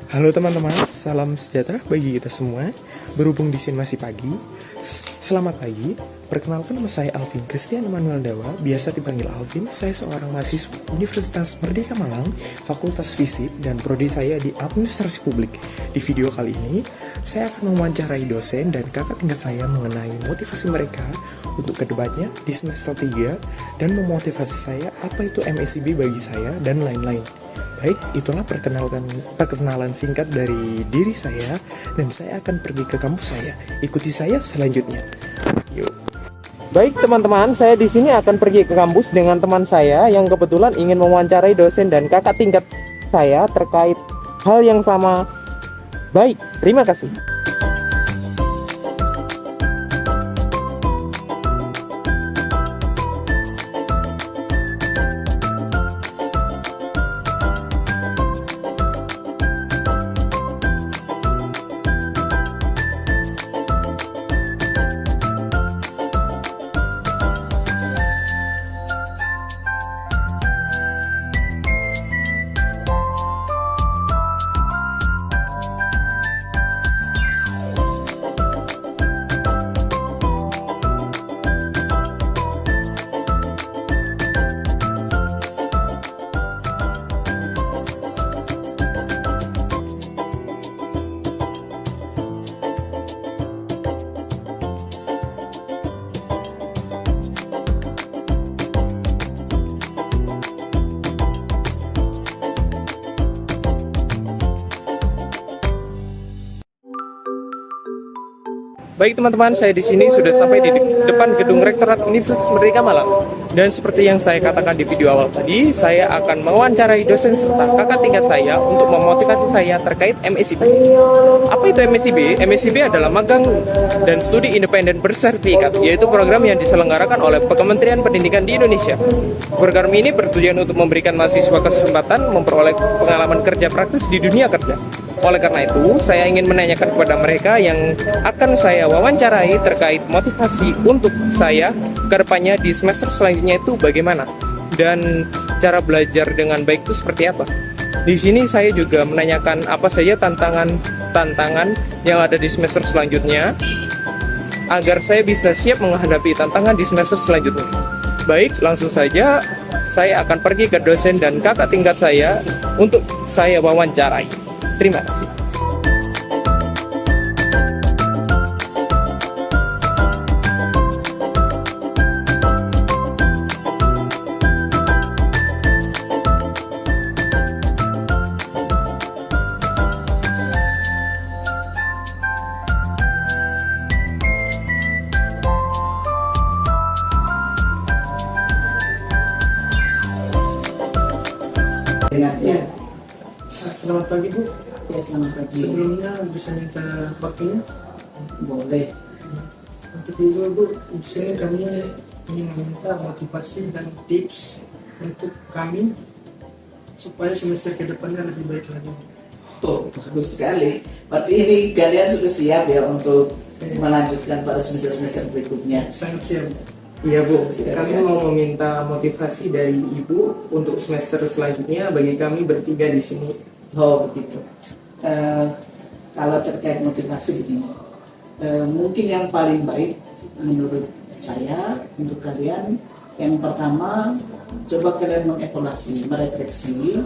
Halo teman-teman, salam sejahtera bagi kita semua. Berhubung di sini masih pagi, selamat pagi. Perkenalkan, nama saya Alvin Christian Emmanuel Dawa, biasa dipanggil Alvin. Saya seorang mahasiswa Universitas Merdeka Malang, Fakultas Fisip, dan prodi saya di Administrasi Publik. Di video kali ini, saya akan mewawancarai dosen dan kakak tingkat saya mengenai motivasi mereka untuk kedepannya di semester 3 dan memotivasi saya apa itu MSIB bagi saya dan lain-lain. Baik, itulah perkenalan singkat dari diri saya, dan saya akan pergi ke kampus saya. Ikuti saya selanjutnya. Yuk. Baik teman-teman, saya di sini akan pergi ke kampus dengan teman saya yang kebetulan ingin mewawancarai dosen dan kakak tingkat saya terkait hal yang sama. Baik, terima kasih. Baik teman-teman, saya di sini sudah sampai di depan gedung Rektorat Universitas Merdeka Malang. Dan seperti yang saya katakan di video awal tadi, saya akan mewawancarai dosen serta kakak tingkat saya untuk memotivasi saya terkait MSIB. Apa itu MSIB? MSIB adalah magang dan studi independen bersertifikat, yaitu program yang diselenggarakan oleh Kementerian Pendidikan di Indonesia. Program ini bertujuan untuk memberikan mahasiswa kesempatan memperoleh pengalaman kerja praktis di dunia kerja. Oleh karena itu, saya ingin menanyakan kepada mereka yang akan saya wawancarai terkait motivasi untuk saya ke depannya di semester selanjutnya itu bagaimana, dan cara belajar dengan baik itu seperti apa. Di sini saya juga menanyakan apa saja tantangan yang ada di semester selanjutnya agar saya bisa siap menghadapi tantangan di semester selanjutnya. Baik, langsung saja saya akan pergi ke dosen dan kakak tingkat saya untuk saya wawancarai. Terima kasih. Ya, selamat pagi Bu. Ya, selamat pagi. Sebelumnya bisa minta waktunya? Boleh. Untuk dulu Bu, di sini kami ingin meminta motivasi dan tips untuk kami supaya semester ke depannya lebih baik lagi. Oh, bagus sekali. Berarti ini kalian sudah siap ya untuk melanjutkan pada semester-semester berikutnya. Sangat siap. Iya Bu, Silakan. kami mau meminta motivasi dari Ibu untuk semester selanjutnya bagi kami bertiga di sini. Oh, begitu. Kalau terkait motivasi begini, mungkin yang paling baik menurut saya untuk kalian, yang pertama coba kalian mengevaluasi, merefleksi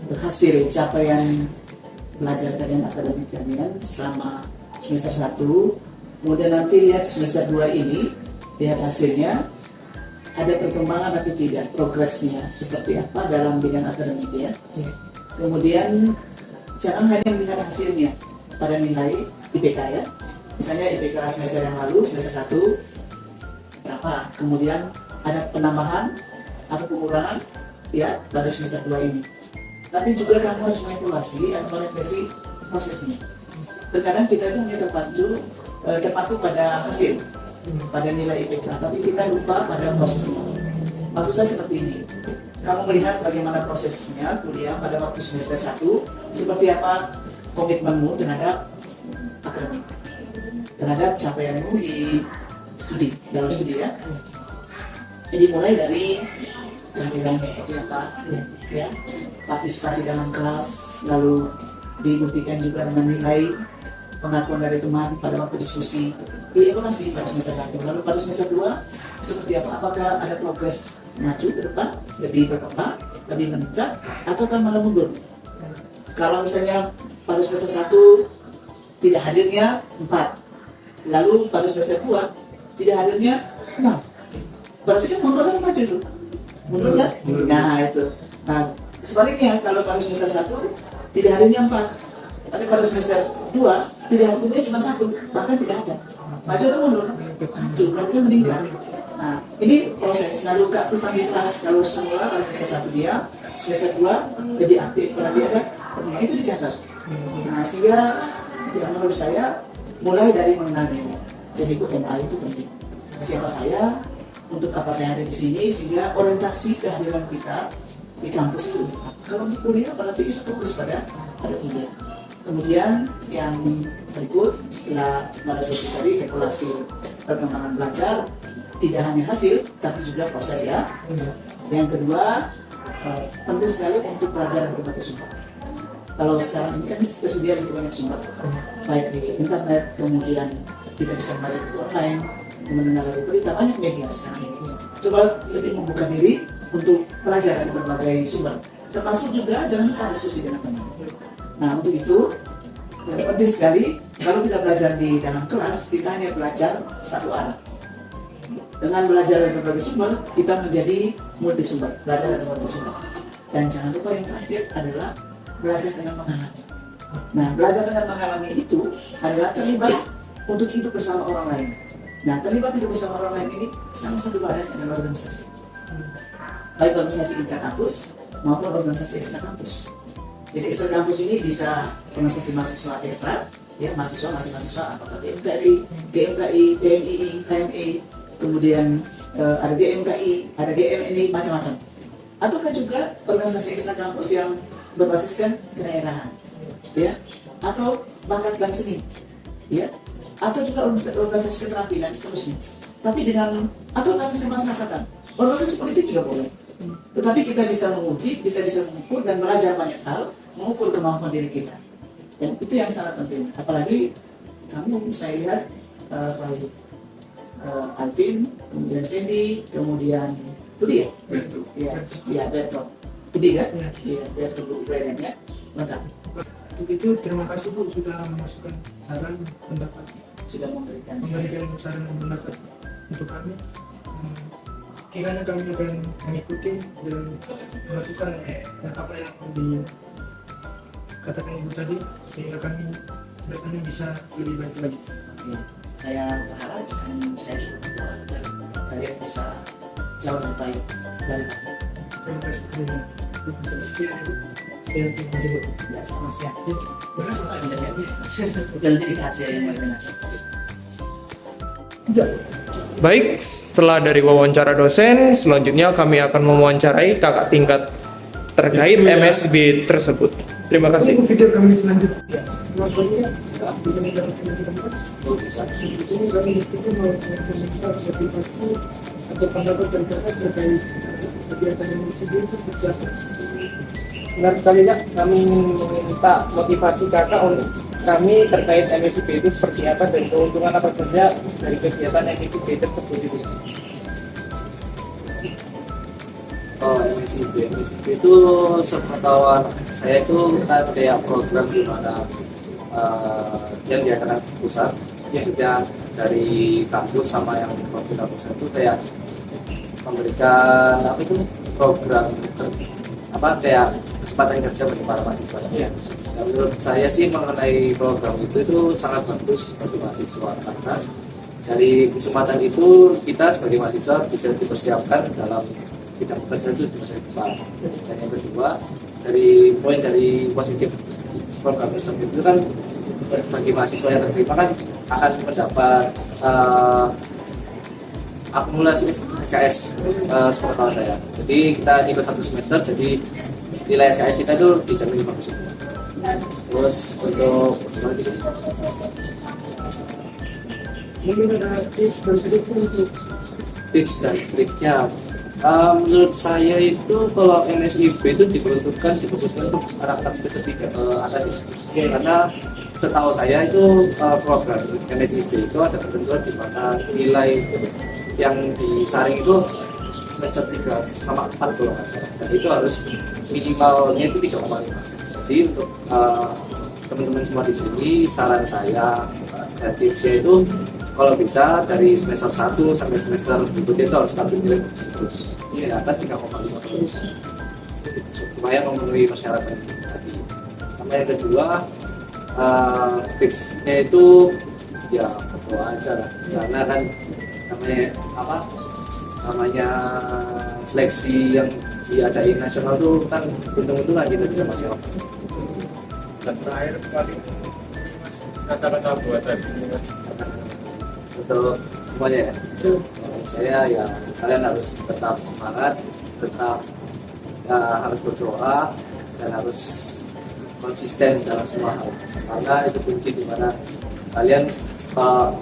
hasil capaian belajar kalian, akademik kalian selama semester 1. Kemudian nanti lihat semester 2 ini, lihat hasilnya, ada perkembangan atau tidak, progresnya seperti apa dalam bidang akademik ya. Kemudian jangan hanya melihat hasilnya pada nilai IPK ya. Misalnya IPK semester yang lalu, semester 1 berapa, kemudian ada penambahan atau pengurangan ya pada semester 2 ini. Tapi juga kamu harus mengevaluasi atau merefleksi prosesnya. Terkadang kita itu hanya terpaku pada hasil, pada nilai IPK, tapi kita lupa pada prosesnya. Maksud saya seperti ini, kamu melihat bagaimana prosesnya kuliah pada waktu semester 1, seperti apa komitmenmu terhadap akademik, terhadap capaianmu di studi, dalam studi ya. Jadi mulai dari kehadiran seperti apa ya, partisipasi dalam kelas, lalu dibuktikan juga dengan nilai pengakuan dari teman pada waktu diskusi dievaluasi pada semester 1. Lalu pada semester 2 seperti apa? Apakah ada progres maju ke depan, lebih berkembang, lebih meningkat, ataukah malah mundur? Kalau misalnya pada semester 1 tidak hadirnya 4, lalu pada semester 2 tidak hadirnya 6, berarti kan mundur atau maju itu? Mundur kan? Nah itu. Nah sebaliknya kalau pada semester 1 tidak hadirnya 4, tapi pada semester 2 tidak hadirnya cuma 1, bahkan tidak ada. Maju atau mundur? Maju, berarti kan meningkat. Nah ini proses. Lalu keaktifabilitas kalau semula pada semester 1 dia, semester 2 lebih aktif, berarti ada itu dicatat. Nah sehingga yang menurut saya mulai dari mengenal diri. Jadi MA itu penting. Siapa saya, untuk apa saya ada di sini, sehingga orientasi kehadiran kita di kampus itu. Kalau untuk kuliah berarti kita fokus pada kuliah. Kemudian yang berikut setelah melalui tadi evaluasi perkembangan belajar, tidak hanya hasil tapi juga proses ya. Yang kedua penting sekali untuk belajar dari berbagai sumber. Kalau sekarang ini kan tersedia di banyak sumber, baik di internet, kemudian kita bisa belajar itu online, mendengar dari berita, banyak media sekarang ini. Coba lebih membuka diri untuk belajar dari berbagai sumber, termasuk juga jangan lupa diskusi dengan teman. Nah untuk itu penting sekali kalau kita belajar di dalam kelas, kita hanya belajar satu arah. Dengan belajar dari berbagai sumber, kita menjadi multi sumber, belajar dari multi sumber. Dan jangan lupa yang terakhir adalah belajar dengan mengalami. Nah, belajar dengan mengalami itu adalah terlibat untuk hidup bersama orang lain. Nah, terlibat hidup bersama orang lain ini salah satu badannya adalah organisasi. Baik organisasi intrakampus maupun organisasi ekstra kampus. Jadi ekstra kampus ini bisa organisasi mahasiswa ekstra, ya mahasiswa, apakah GMKI, PMII, HMI, kemudian ada GMKI, ada GMNI, macam-macam. Ataukah juga organisasi ekstra kampus yang berbasiskan kedaerahan, ya, atau bakat dan seni, ya, atau juga organisasi keterampilan seterusnya. Tapi dengan atau organisasi kemasyarakatan, organisasi politik juga boleh. Tetapi kita bisa menguji, bisa mengukur dan belajar banyak hal, mengukur kemampuan diri kita. Dan itu yang sangat penting. Apalagi kamu, saya lihat baik Alvin, kemudian Sandy, kemudian Budi ya? Berto. Iya, Berto. Budi kan? Iya, Berto Budi Brandon ya. Mantap. Untuk itu terima kasih Bu sudah memasukkan saran pendapat, Sudah memberikan saran dan pendapat untuk kami. Kiranya kami akan mengikuti dan melakukan apa yang dikatakan Ibu tadi, sehingga kami kedepannya bisa lebih baik lagi. Oke, saya berharap dan saya juga berdoa dan kalian bisa jauh lebih baik dari kami. Terima kasih. Sekian Ibu. Saya terima kasih Bu. Ya, selamat siang. Bisa suka tidak ya? Nanti kita hasil yang lain dengan Baik, setelah dari wawancara dosen, selanjutnya kami akan mewawancarai kakak tingkat terkait MSB tersebut. Terima kasih. Tunggu video kami selanjutnya. Di sini kami diskusi mengenai motivasi atau pendapat dari kakak terkait kegiatan MSB itu seperti apa? Benar sekali Kak, kami ingin meminta motivasi kakak untuk kami terkait MSB itu seperti apa dan keuntungan apa saja dari kegiatan MSB tersebut itu. Oh, MSB itu sepengetahuan saya itu kan kayak program di mana yang diadakan pusat, maksudnya dari kampus sama yang pemerintah pusat itu kayak memberikan apa itu program kayak kesempatan kerja bagi para mahasiswa. Ya. Menurut saya sih mengenai program itu sangat bagus bagi mahasiswa karena dari kesempatan itu kita sebagai mahasiswa bisa dipersiapkan dalam bidang pekerjaan itu di masa depan. Dan yang kedua, dari poin dari positif program tersebut itu kan bagi mahasiswa yang terterima kan akan mendapat akumulasi SKS sepengetahuan saya. Jadi kita ikut 1 semester, jadi nilai SKS kita itu dijamin bagus. Terus untuk Mungkin ada tips dan trik untuk tips dan triknya Menurut saya itu kalau NSIP itu diperuntukkan difokuskan untuk anak-anak semester 3 atas ya. Karena setahu saya itu program NSIP itu ada ketentuan di mana nilai yang disaring itu semester 3 sama 4 kalau nggak salah. Dan itu harus minimalnya itu 3,5. Jadi untuk teman-teman semua di sini, saran saya dan tipsnya itu kalau bisa dari semester 1 sampai semester berikutnya itu harus stabil nilai terus. Ini di atas 3,5 terus. Supaya memenuhi persyaratan tadi. Sama yang kedua, tipsnya itu ya berdoa aja lah. Karena kan namanya seleksi yang diadain nasional tuh kan untung-untungan kita bisa masuk. Dan terakhir paling kata-kata buat tadi. Untuk semuanya ya. Saya ya kalian harus tetap semangat, tetap harus berdoa dan harus konsisten dalam semua hal. Karena itu kunci dimana kalian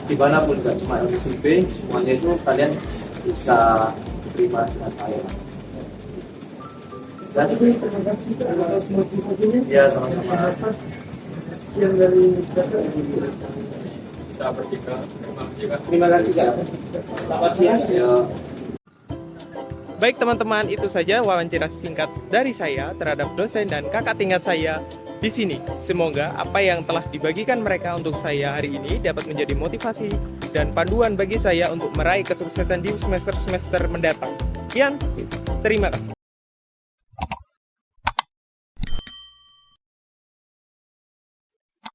dimanapun, gak cuma LSIP, semuanya itu kalian bisa terima dengan baik. Dan Terima kasih atas motivasinya. ya sama-sama. Sekian dari Bapak. Kita bertiga. Terima kasih Kak. Selamat siang. Ya. Baik teman-teman, itu saja wawancara singkat dari saya terhadap dosen dan kakak tingkat saya di sini. Semoga apa yang telah dibagikan mereka untuk saya hari ini dapat menjadi motivasi dan panduan bagi saya untuk meraih kesuksesan di semester-semester mendatang. Sekian, terima kasih.